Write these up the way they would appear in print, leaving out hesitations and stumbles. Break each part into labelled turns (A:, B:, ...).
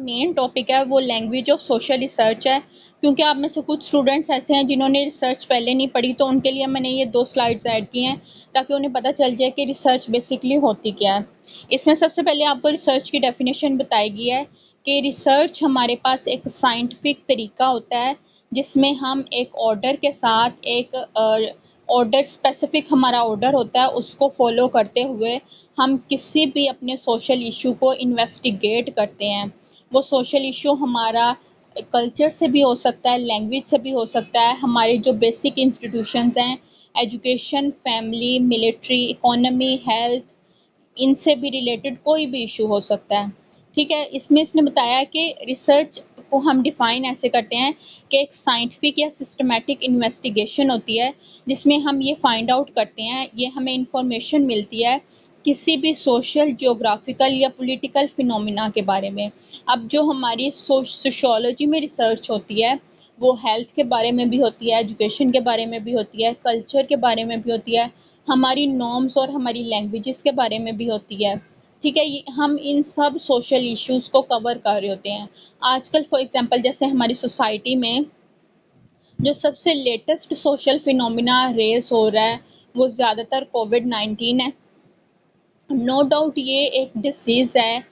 A: Main topic है वो language of social research है। क्योंकि आप में से कुछ स्टूडेंट्स ऐसे हैं जिन्होंने रिसर्च पहले नहीं पढ़ी, तो उनके लिए मैंने ये 2 स्लाइड्स ऐड की हैं ताकि उन्हें पता चल जाए कि रिसर्च बेसिकली होती क्या है। इसमें सबसे पहले आपको रिसर्च की डेफिनेशन बताई गई है कि रिसर्च हमारे पास एक साइंटिफिक तरीका होता है जिसमें हम एक ऑर्डर के साथ एक ऑर्डर स्पेसिफिक हमारा ऑर्डर होता है, उसको फॉलो करते हुए हम किसी भी अपने सोशल इशू को इन्वेस्टिगेट करते हैं। वो सोशल इशू हमारा कल्चर से भी हो सकता है, लैंग्वेज से भी हो सकता है, हमारे जो बेसिक इंस्टीट्यूशंस हैं, education, family, military, economy, health, इनसे भी रिलेटेड कोई भी इशू हो सकता है। ठीक है, इसमें इसने बताया कि रिसर्च को हम डिफ़ाइन ऐसे करते हैं कि एक साइंटिफिक या सिस्टमैटिक इन्वेस्टिगेशन होती है जिसमें हम ये फाइंड आउट करते हैं, ये हमें इंफॉर्मेशन मिलती है किसी भी सोशल, ज्योग्राफिकल या पॉलिटिकल फिनोमिना के बारे में। अब जो हमारी सोशियोलॉजी में रिसर्च होती है वो हेल्थ के बारे में भी होती है, एजुकेशन के बारे में भी होती है, कल्चर के बारे में भी होती है, हमारी नॉर्म्स और हमारी लैंग्वेजेस के बारे में भी होती है। ठीक है, हम इन सब सोशल इश्यूज़ को कवर कर रहे होते हैं। आजकल फॉर एग्जांपल जैसे हमारी सोसाइटी में जो सबसे लेटेस्ट सोशल फिनोमिना रेज़ हो रहा है वो ज़्यादातर कोविड-19 है। नो डाउट ये एक डिसीज़ है,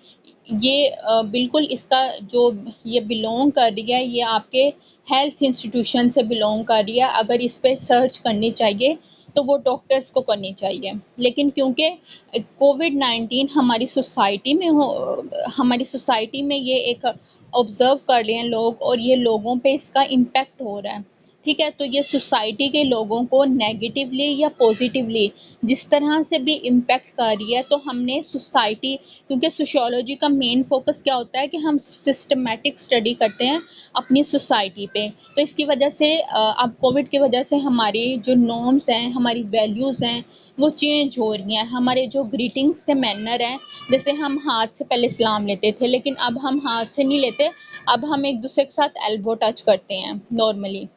A: ये बिल्कुल इसका जो ये बिलोंग कर रही है, ये आपके हेल्थ इंस्टीट्यूशन से बिलोंग कर रही है। अगर इस पे सर्च करनी चाहिए तो वो डॉक्टर्स को करनी चाहिए। लेकिन क्योंकि कोविड-19 हमारी सोसाइटी में ये एक ऑब्ज़र्व कर रहे हैं लोग और ये लोगों पे इसका इम्पैक्ट हो रहा है। ठीक है, तो ये सोसाइटी के लोगों को नेगेटिवली या पॉजिटिवली जिस तरह से भी इम्पैक्ट कर रही है, तो हमने सोसाइटी, क्योंकि सोशियोलॉजी का मेन फोकस क्या होता है कि हम सिस्टमैटिक स्टडी करते हैं अपनी सोसाइटी पे। तो इसकी वजह से अब कोविड की वजह से हमारी जो नॉर्म्स हैं, हमारी वैल्यूज़ हैं, वो चेंज हो रही हैं। हमारे जो ग्रीटिंग्स के मैनर हैं, जैसे हम हाथ से पहले सलाम लेते थे, लेकिन अब हम हाथ से नहीं लेते, अब हम एक दूसरे के साथ एल्बो टच करते हैं नॉर्मली।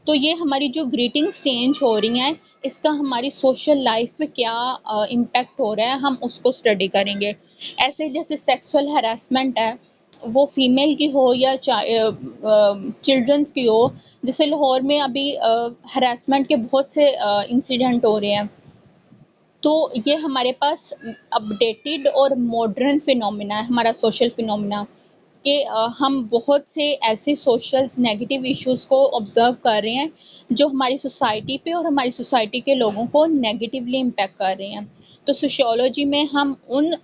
A: तो ये हमारी जो ग्रीटिंग्स चेंज हो रही हैं, इसका हमारी सोशल लाइफ पे क्या इम्पैक्ट हो रहा है, हम उसको स्टडी करेंगे। ऐसे जैसे सेक्सुअल हरासमेंट है, वो फीमेल की हो या चिल्ड्रंस की हो। जैसे लाहौर में अभी हरासमेंट के बहुत से इंसिडेंट हो रहे हैं। तो ये हमारे पास अपडेटेड और मॉडर्न फिनोमिना है, हमारा सोशल फिनोमिना कि हम बहुत से ऐसे सोशल्स नेगेटिव इश्यूज़ को ऑब्ज़र्व कर रहे हैं जो हमारी सोसाइटी पे और हमारी सोसाइटी के लोगों को नेगेटिवली इम्पैक्ट कर रहे हैं। तो सोशियोलॉजी में हम उन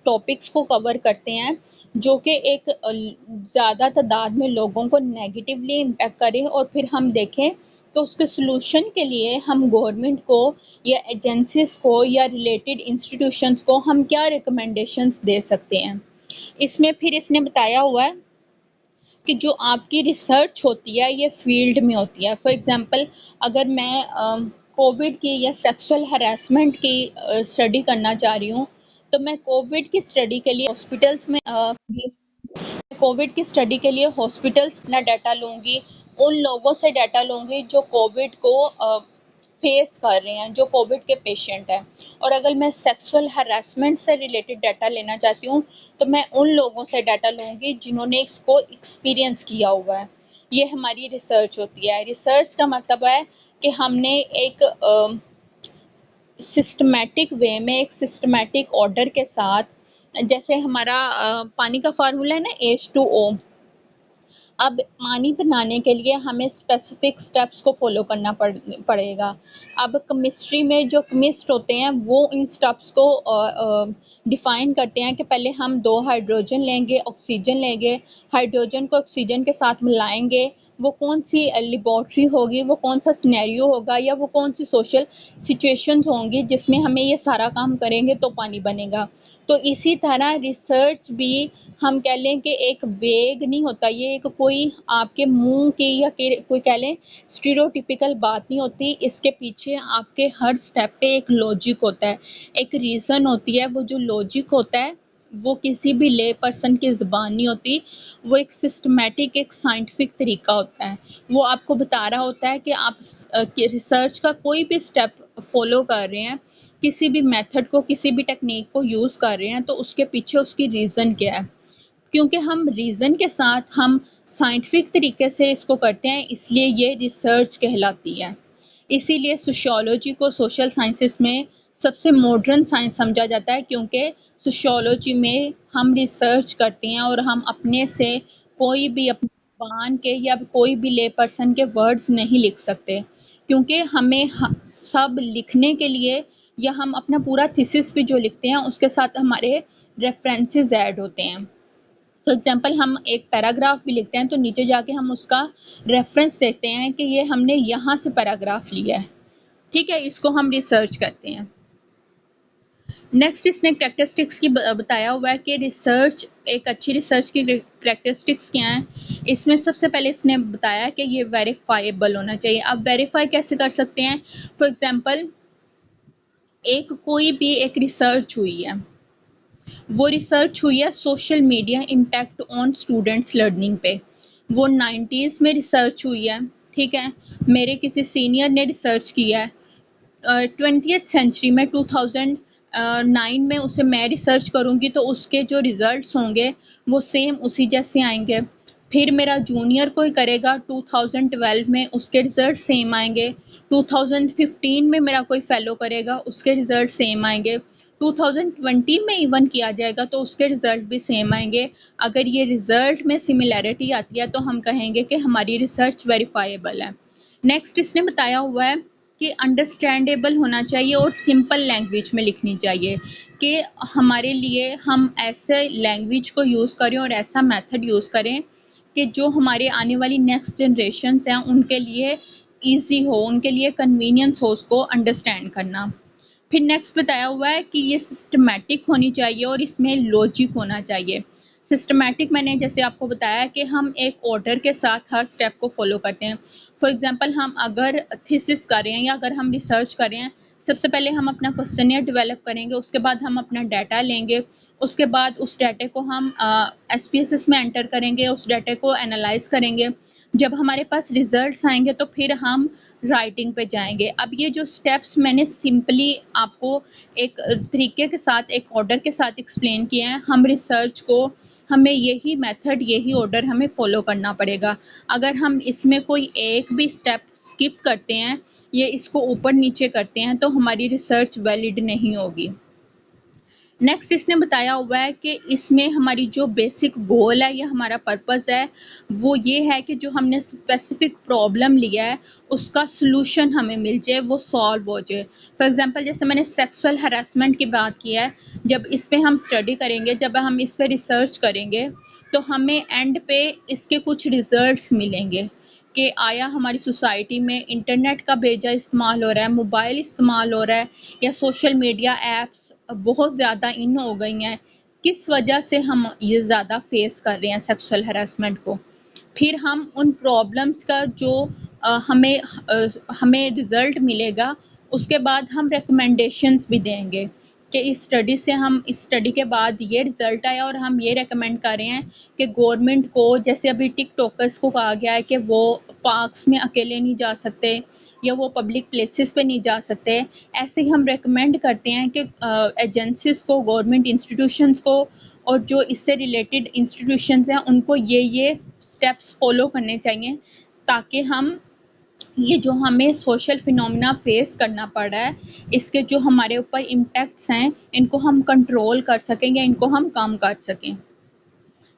A: टॉपिक्स को कवर करते हैं जो कि एक ज़्यादा तादाद में लोगों को नेगेटिवली इम्पैक्ट करें, और फिर हम देखें तो उसके सॉल्यूशन के लिए हम गवर्नमेंट को या एजेंसीज़ को या रिलेटेड इंस्टीट्यूशंस को हम क्या रिकमेंडेशंस दे सकते हैं। इसमें फिर इसने बताया हुआ है कि जो आपकी रिसर्च होती है ये फील्ड में होती है। फॉर एग्ज़ाम्पल अगर मैं कोविड की या सेक्सुअल हरासमेंट की स्टडी करना चाह रही हूँ, तो मैं कोविड की स्टडी के लिए हॉस्पिटल्स में कोविड की स्टडी के लिए हॉस्पिटल्स अपना डाटा लूँगी, उन लोगों से डाटा लूँगी जो कोविड को फेस कर रहे हैं, जो कोविड के पेशेंट हैं। और अगर मैं सेक्सुअल हरासमेंट से रिलेटेड डाटा लेना चाहती हूँ, तो मैं उन लोगों से डाटा लूँगी जिन्होंने इसको एक्सपीरियंस किया हुआ है। ये हमारी रिसर्च होती है। रिसर्च का मतलब है कि हमने एक सिस्टमैटिक वे में, एक सिस्टमैटिक ऑर्डर के साथ, जैसे हमारा पानी का फार्मूला है ना H2O। अब पानी बनाने के लिए हमें स्पेसिफिक स्टेप्स को फॉलो करना पड़ेगा। अब केमिस्ट्री में जो केमिस्ट होते हैं वो इन स्टेप्स को डिफ़ाइन करते हैं कि पहले हम 2 हाइड्रोजन लेंगे, ऑक्सीजन लेंगे, हाइड्रोजन को ऑक्सीजन के साथ मिलाएंगे, वो कौन सी लेबॉर्ट्री होगी, वो कौन सा सिनेरियो होगा, या वो कौन सी सोशल सिचुएशंस होंगी जिसमें हमें ये सारा काम करेंगे तो पानी बनेगा। तो इसी तरह रिसर्च भी हम कह लें कि एक वेग नहीं होता, ये एक कोई आपके मुंह की या कोई कह लें स्टीरियोटिपिकल बात नहीं होती। इसके पीछे आपके हर स्टेप पे एक लॉजिक होता है, एक रीज़न होती है। वो जो लॉजिक होता है वो किसी भी ले पर्सन की ज़ुबान नहीं होती, वो एक सिस्टमैटिक, एक साइंटिफिक तरीका होता है। वो आपको बता रहा होता है कि आप रिसर्च का कोई भी स्टेप फॉलो कर रहे हैं, किसी भी मेथड को, किसी भी टेक्निक को यूज़ कर रहे हैं, तो उसके पीछे उसकी रीज़न क्या है। क्योंकि हम रीज़न के साथ हम साइंटिफिक तरीके से इसको करते हैं, इसलिए ये रिसर्च कहलाती है। इसीलिए सोशियोलॉजी को सोशल साइंसेस में सबसे मॉडर्न साइंस समझा जाता है, क्योंकि सोशियोलॉजी में हम रिसर्च करते हैं और हम अपने से कोई भी अपनी ज़ुबान के या कोई भी ले पर्सन के वर्ड्स नहीं लिख सकते, क्योंकि हमें सब लिखने के लिए या हम अपना पूरा थीसिस भी जो लिखते हैं उसके साथ हमारे रेफरेंसेस ऐड होते हैं। फॉर एग्जांपल हम एक पैराग्राफ भी लिखते हैं तो नीचे जाके हम उसका रेफरेंस देते हैं कि ये हमने यहाँ से पैराग्राफ लिया है, ठीक है, इसको हम रिसर्च कहते हैं। नेक्स्ट इसने कैरेक्टरिस्टिक्स की बताया हुआ है कि रिसर्च, एक अच्छी रिसर्च की कैरेक्टरिस्टिक्स क्या हैं। इसमें सबसे पहले इसने बताया कि ये वेरीफाइबल होना चाहिए। अब वेरीफाई कैसे कर सकते हैं? फॉर एग्जांपल कोई भी एक रिसर्च हुई है, वो रिसर्च हुई है social media impact on students learning पे, वो 90s में रिसर्च हुई है, ठीक है, मेरे किसी सीनियर ने रिसर्च किया है। 20th सेंचुरी में 2009 में उसे मैं रिसर्च करूँगी तो उसके जो रिज़ल्ट्स होंगे वो सेम उसी जैसे आएंगे। फिर मेरा जूनियर कोई करेगा 2012 में, उसके रिज़ल्ट सेम आएंगे। 2015 में मेरा कोई फेलो करेगा, उसके रिज़ल्ट सेम आएंगे। 2020 में इवन किया जाएगा तो उसके रिज़ल्ट भी सेम आएंगे। अगर ये रिज़ल्ट में सिमिलैरिटी आती है तो हम कहेंगे कि हमारी रिसर्च वेरीफाइबल है। नेक्स्ट इसने बताया हुआ है कि अंडरस्टैंडेबल होना चाहिए और सिंपल लैंग्वेज में लिखनी चाहिए, कि हमारे लिए हम ऐसे लैंग्वेज को यूज़ करें और ऐसा मेथड यूज़ करें कि जो हमारे आने वाली नेक्स्ट जनरेशन्स हैं उनके लिए ईजी हो, उनके लिए कन्वीनियंस हो उसको अंडरस्टैंड करना। फिर नेक्स्ट बताया हुआ है कि ये सिस्टमैटिक होनी चाहिए और इसमें लॉजिक होना चाहिए। सिस्टमैटिक मैंने जैसे आपको बताया कि हम एक ऑर्डर के साथ हर स्टेप को फॉलो करते हैं। फॉर एग्जांपल हम अगर थीसिस कर रहे हैं या अगर हम रिसर्च कर रहे हैं, सबसे पहले हम अपना क्वेश्चनियर डेवलप करेंगे, उसके बाद हम अपना डाटा लेंगे, उसके बाद उस डाटे को हम SPSS में एंटर करेंगे, उस डाटे को एनालाइज करेंगे। जब हमारे पास रिजल्ट्स आएंगे तो फिर हम राइटिंग पे जाएंगे। अब ये जो स्टेप्स मैंने सिंपली आपको एक तरीके के साथ, एक ऑर्डर के साथ एक्सप्लेन किए हैं, हम रिसर्च को हमें यही मेथड, यही ऑर्डर हमें फॉलो करना पड़ेगा। अगर हम इसमें कोई एक भी स्टेप स्किप करते हैं, ये इसको ऊपर नीचे करते हैं तो हमारी रिसर्च वैलिड नहीं होगी। नेक्स्ट इसने बताया हुआ है कि इसमें हमारी जो बेसिक गोल है या हमारा पर्पस है वो ये है कि जो हमने स्पेसिफिक प्रॉब्लम लिया है उसका सलूशन हमें मिल जाए, वो सॉल्व हो जाए। फॉर एग्जांपल जैसे मैंने सेक्सुअल हरासमेंट की बात की है, जब इस पे हम स्टडी करेंगे, जब हम इस पे रिसर्च करेंगे तो हमें एंड पे इसके कुछ रिजल्ट्स मिलेंगे कि आया हमारी सोसाइटी में इंटरनेट का बेजा इस्तेमाल हो रहा है, मोबाइल इस्तेमाल हो रहा है, या सोशल मीडिया ऐप्स बहुत ज़्यादा इन हो गई हैं, किस वजह से हम ये ज़्यादा फेस कर रहे हैं सेक्सुअल हरासमेंट को। फिर हम उन प्रॉब्लम्स का जो हमें रिज़ल्ट मिलेगा, उसके बाद हम रिकमेंडेशंस भी देंगे कि इस स्टडी से, हम इस स्टडी के बाद ये रिज़ल्ट आया और हम ये रेकमेंड कर रहे हैं कि गवर्नमेंट को, जैसे अभी टिकटॉकर्स को कहा गया है कि वो पार्क्स में अकेले नहीं जा सकते या वो पब्लिक प्लेसेस पे नहीं जा सकते, ऐसे ही हम रेकमेंड करते हैं कि एजेंसीज़ को, गवर्नमेंट इंस्टीट्यूशंस को और जो इससे रिलेटेड इंस्टीट्यूशंस हैं उनको ये स्टेप्स फॉलो करने चाहिए, ताकि हम ये जो हमें सोशल फिनोमिना फेस करना पड़ रहा है, इसके जो हमारे ऊपर इम्पैक्ट्स हैं, इनको हम कंट्रोल कर सकें या इनको हम कम कर सकें।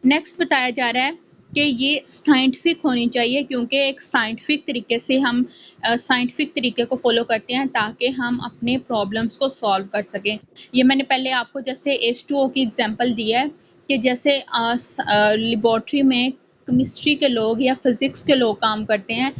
A: नेक्स्ट बताया जा रहा है कि ये साइंटिफिक होनी चाहिए, क्योंकि एक साइंटिफिक तरीके से हम साइंटिफिक तरीके को फॉलो करते हैं ताकि हम अपने प्रॉब्लम्स को सॉल्व कर सकें। ये मैंने पहले आपको जैसे H2O की एग्जांपल दिया है कि जैसे लेबॉर्ट्री में केमिस्ट्री के लोग या फिज़िक्स के लोग काम करते हैं,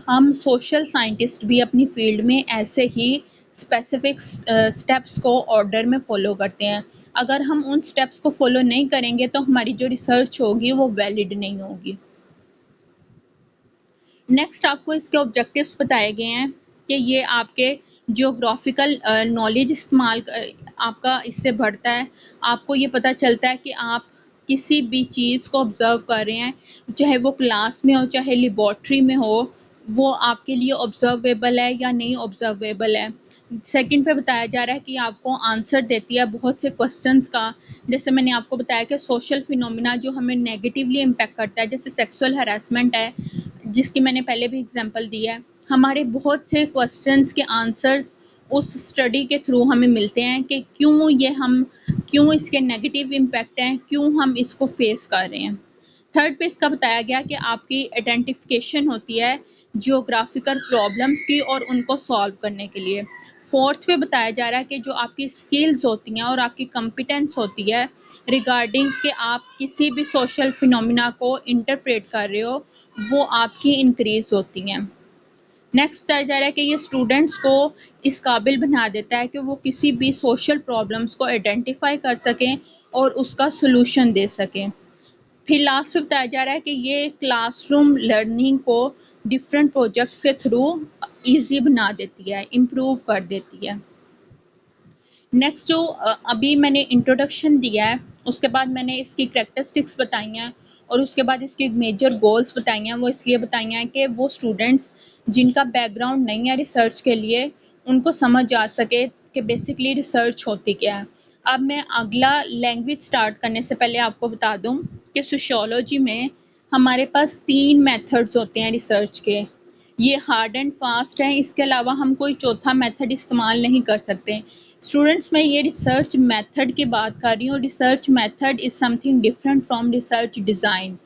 A: हम सोशल साइंटिस्ट भी अपनी फील्ड में ऐसे ही स्पेसिफिक स्टेप्स को ऑर्डर में फॉलो करते हैं। अगर हम उन स्टेप्स को फॉलो नहीं करेंगे तो हमारी जो रिसर्च होगी वो वैलिड नहीं होगी। नेक्स्ट आपको इसके ऑब्जेक्टिव्स बताए गए हैं कि ये आपके जियोग्राफिकल नॉलेज इस्तेमाल आपका इससे बढ़ता है। आपको ये पता चलता है कि आप किसी भी चीज़ को ऑब्ज़र्व कर रहे हैं, चाहे वो क्लास में हो, चाहे लेबॉर्ट्री में हो, वो आपके लिए ऑब्ज़र्वेबल है या नहीं ऑब्ज़र्वेबल है। सेकंड पे बताया जा रहा है कि आपको आंसर देती है बहुत से क्वेश्चंस का। जैसे मैंने आपको बताया कि सोशल फिनोमिना जो हमें नेगेटिवली इम्पैक्ट करता है, जैसे सेक्सुअल हरासमेंट है, जिसकी मैंने पहले भी एग्जांपल दी है। हमारे बहुत से क्वेश्चंस के आंसर्स उस स्टडी के थ्रू हमें मिलते हैं कि क्यों इसके नेगेटिव इम्पैक्ट हैं, क्यों हम इसको फेस कर रहे हैं। थर्ड पे इसका बताया गया कि आपकी आइडेंटिफिकेशन होती है जियोग्राफिकल प्रॉब्लम्स की और उनको सॉल्व करने के लिए। फोर्थ पे बताया जा रहा है कि जो आपकी स्किल्स होती हैं और आपकी कॉम्पिटेंस होती है रिगार्डिंग कि आप किसी भी सोशल फिनोमिना को इंटरप्रेट कर रहे हो, वो आपकी इंक्रीज होती हैं। नेक्स्ट बताया जा रहा है कि ये स्टूडेंट्स को इस काबिल बना देता है कि वो किसी भी सोशल प्रॉब्लम्स को आइडेंटिफाई कर सकें और उसका सोल्यूशन दे सकें। फिर लास्ट में बताया जा रहा है कि ये क्लासरूम लर्निंग को डिफरेंट प्रोजेक्ट्स के थ्रू इजी बना देती है, इम्प्रूव कर देती है। नेक्स्ट जो अभी मैंने इंट्रोडक्शन दिया है, उसके बाद मैंने इसकी कैरेक्टरिस्टिक्स बताई हैं और उसके बाद इसकी मेजर गोल्स बताई हैं। वो इसलिए बताई हैं कि वो स्टूडेंट्स जिनका बैकग्राउंड नहीं है रिसर्च के लिए, उनको समझ आ सके कि बेसिकली रिसर्च होती क्या है। अब मैं अगला लैंग्वेज स्टार्ट करने से पहले आपको बता दूं कि सोशियोलॉजी में हमारे पास 3 मेथड्स होते हैं रिसर्च के। ये हार्ड एंड फास्ट है, इसके अलावा हम कोई चौथा मेथड इस्तेमाल नहीं कर सकते। स्टूडेंट्स, मैं ये रिसर्च मेथड की बात कर रही हूँ। Research method is something different from research design.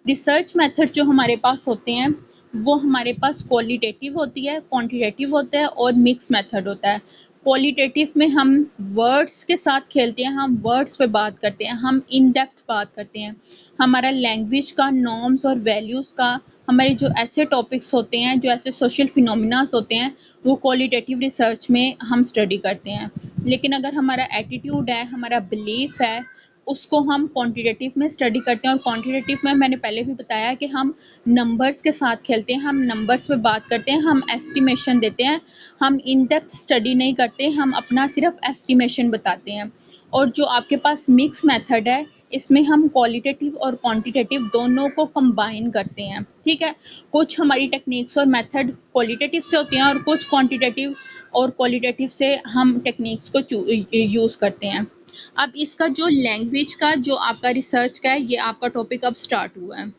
A: Research method जो हमारे पास होते हैं वो हमारे पास क्वालिटेटिव होती है, क्वांटिटेटिव होता है और मिक्स मेथड होता है। क्वालिटेटिव में हम वर्ड्स के साथ खेलते हैं, हम वर्ड्स पे बात करते हैं, हम इन डेप्थ बात करते हैं। हमारा लैंग्वेज का, नॉर्म्स और वैल्यूज़ का, हमारे जो ऐसे टॉपिक्स होते हैं, जो ऐसे सोशल फिनोमिनास होते हैं, वो क्वालिटेटिव रिसर्च में हम स्टडी करते हैं। लेकिन अगर हमारा एटीट्यूड है, हमारा बिलीफ है, उसको हम क्वांटिटेटिव में स्टडी करते हैं। और क्वांटिटेटिव में मैंने पहले भी बताया कि हम नंबर्स के साथ खेलते हैं, हम नंबर्स पे बात करते हैं, हम एस्टिमेशन देते हैं, हम इन डेप्थ स्टडी नहीं करते, हम अपना सिर्फ एस्टिमेशन बताते हैं। और जो आपके पास मिक्स मेथड है, इसमें हम क्वालिटेटिव और क्वांटिटेटिव दोनों को कंबाइन करते हैं। ठीक है, कुछ हमारी टेक्निक्स और मेथड क्वालिटेटिव से होती हैं और कुछ क्वांटिटेटिव और क्वालिटेटिव से हम टेक्निक्स को यूज़ करते हैं। अब इसका जो लैंग्वेज का जो आपका रिसर्च का है, ये आपका टॉपिक अब स्टार्ट हुआ है।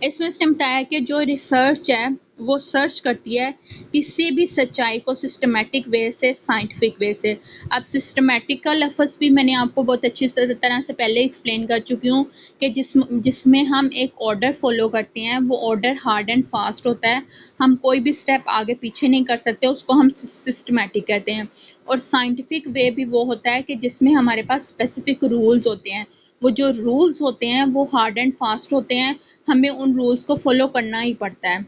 A: इसमें इसने बताया कि जो रिसर्च है वो सर्च करती है किसी भी सच्चाई को सिस्टमेटिक वे से, साइंटिफिक वे से। अब सिस्टमेटिक का लफ्ज़ भी मैंने आपको बहुत अच्छी तरह से पहले एक्सप्लेन कर चुकी हूँ कि जिसमें हम एक ऑर्डर फॉलो करते हैं, वो ऑर्डर हार्ड एंड फास्ट होता है। हम कोई भी स्टेप आगे पीछे नहीं कर सकते, उसको हम सिस्टमेटिक कहते हैं। और साइंटिफिक वे भी वो होता है कि जिसमें हमारे पास स्पेसिफिक रूल्स होते हैं। वो जो रूल्स होते हैं वो हार्ड एंड फास्ट होते हैं, हमें उन रूल्स को फॉलो करना ही पड़ता है।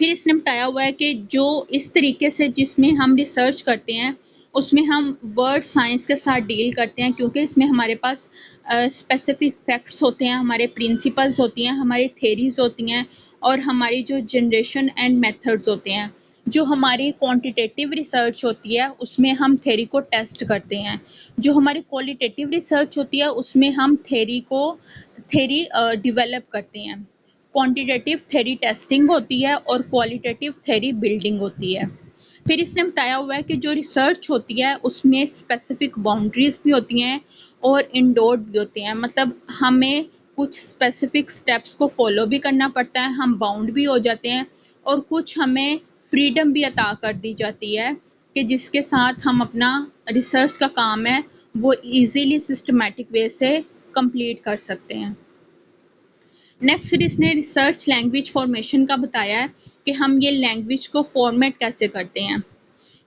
A: फिर इसने बताया हुआ है कि जो इस तरीके से जिसमें हम रिसर्च करते हैं, उसमें हम वर्ड साइंस के साथ डील करते हैं, क्योंकि इसमें हमारे पास स्पेसिफिक फैक्ट्स होते हैं, हमारे प्रिंसिपल्स होती हैं, हमारी थेरीज होती हैं और हमारी जो जनरेशन एंड मेथड्स होते हैं। जो हमारी क्वांटिटेटिव रिसर्च होती है उसमें हम थेरी को टेस्ट करते हैं। जो हमारी क्वालिटेटिव रिसर्च होती है उसमें हम थेरी डेवलप करते हैं। क्वांटिटेटिव थ्योरी टेस्टिंग होती है और क्वालिटेटिव थ्योरी बिल्डिंग होती है। फिर इसने बताया हुआ है कि जो रिसर्च होती है उसमें स्पेसिफिक बाउंड्रीज भी होती हैं और इंडोर्ड भी होते हैं। मतलब हमें कुछ स्पेसिफिक स्टेप्स को फॉलो भी करना पड़ता है, हम बाउंड भी हो जाते हैं, और कुछ हमें फ्रीडम भी अता कर दी जाती है कि जिसके साथ हम अपना रिसर्च का काम है वो इजीली सिस्टमेटिक वे से कंप्लीट कर सकते हैं। नेक्स्ट इसने रिसर्च लैंग्वेज फॉर्मेशन का बताया है कि हम ये लैंग्वेज को फॉर्मेट कैसे करते हैं।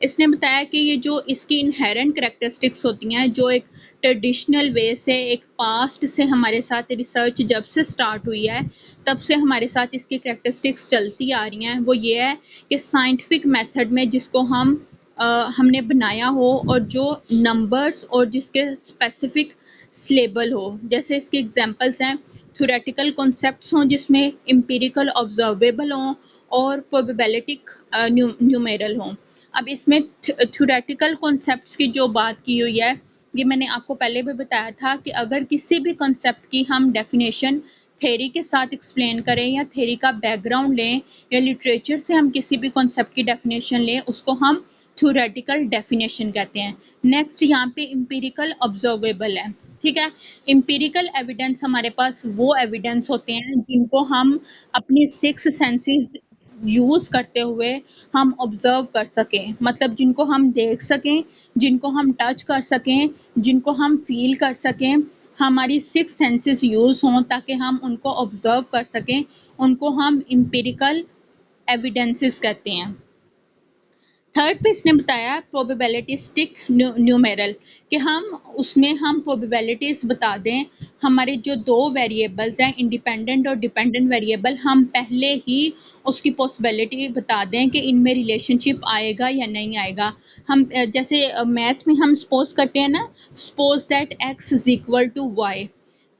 A: इसने बताया कि ये जो इसकी इनहेरेंट करैक्टरिस्टिक्स होती हैं, जो एक ट्रेडिशनल वे से, एक पास्ट से हमारे साथ रिसर्च जब से स्टार्ट हुई है तब से हमारे साथ इसकी करैक्टरिस्टिक्स चलती आ रही हैं, वो ये है कि साइंटिफिक मेथड में जिसको हमने बनाया हो और जो नंबर्स और जिसके स्पेसिफिक स्लेबल हो। जैसे इसके एग्जांपल्स हैं थ्योरेटिकल कॉन्सेप्ट्स हों जिसमें एम्पिरिकल ऑब्जर्वेबल हों और प्रोबेबिलिटिक न्यूमेरल हों। अब इसमें थ्योरेटिकल कॉन्सेप्ट्स की जो बात की हुई है, ये मैंने आपको पहले भी बताया था कि अगर किसी भी कॉन्सेप्ट की हम डेफिनेशन थ्योरी के साथ एक्सप्लेन करें या थ्योरी का बैकग्राउंड लें या लिटरेचर से हम किसी भी कॉन्सेप्ट की डेफिनेशन लें, उसको हम थ्योरेटिकल डेफिनेशन कहते हैं। नेक्स्ट यहाँ पे इम्पीरिकल ऑब्जर्वेबल है, ठीक है। इम्पीरिकल एविडेंस हमारे पास वो एविडेंस होते हैं जिनको हम अपनी सिक्स सेंसेस यूज करते हुए हम ऑब्जर्व कर सकें, मतलब जिनको हम देख सकें, जिनको हम टच कर सकें, जिनको हम फील कर सकें, हमारी सिक्स सेंसेस यूज हों ताकि हम उनको ऑब्जर्व कर सकें, उनको हम इम्पीरिकल एविडेंसेस कहते हैं। थर्ड पे इसने बताया प्रोबेबिलिटिस्टिक न्यूमेरल, कि हम उसमें हम प्रोबेबिलिटीज बता दें, हमारे जो दो वेरिएबल्स हैं इंडिपेंडेंट और डिपेंडेंट वेरिएबल, हम पहले ही उसकी पॉसिबिलिटी बता दें कि इनमें रिलेशनशिप आएगा या नहीं आएगा। हम जैसे मैथ में हम सपोज करते हैं ना, suppose that x is equal to y,